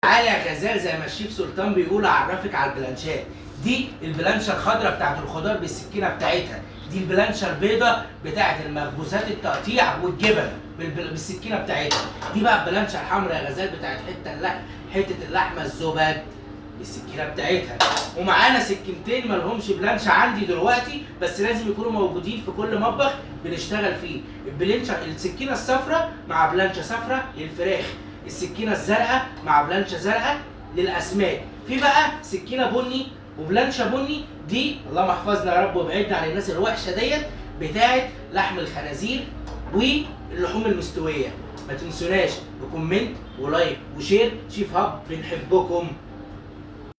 تعالى يا غزال زي ما الشيف سلطان بيقول اعرفك على البلانشات. دي البلانشه الخضراء بتاعت الخضار بالسكينه بتاعتها، دي البلانشه البيضاء بتاعت المخبوزات التقطيع والجبن بالسكينه بتاعتها، دي بقى البلانشه الحمراء يا غزال بتاعت حته اللحمه الزبد بالسكينه بتاعتها. ومعانا سكينتين مالهمش بلانشه عندي دلوقتي، بس لازم يكونوا موجودين في كل مطبخ بنشتغل فيه. السكينه الصفراء مع بلانشه صفراء للفراخ، السكينه الزرقاء مع بلانشه زرقاء للاسماك. في بقى سكينه بني وبلانشه بني، دي اللهم احفظنا يا رب وابعدنا عن الناس الوحشه ديت، بتاعت لحم الخنازير واللحوم المستويه. ما تنسوناش بكومنت ولايك وشير. شيف هاب بنحبكم.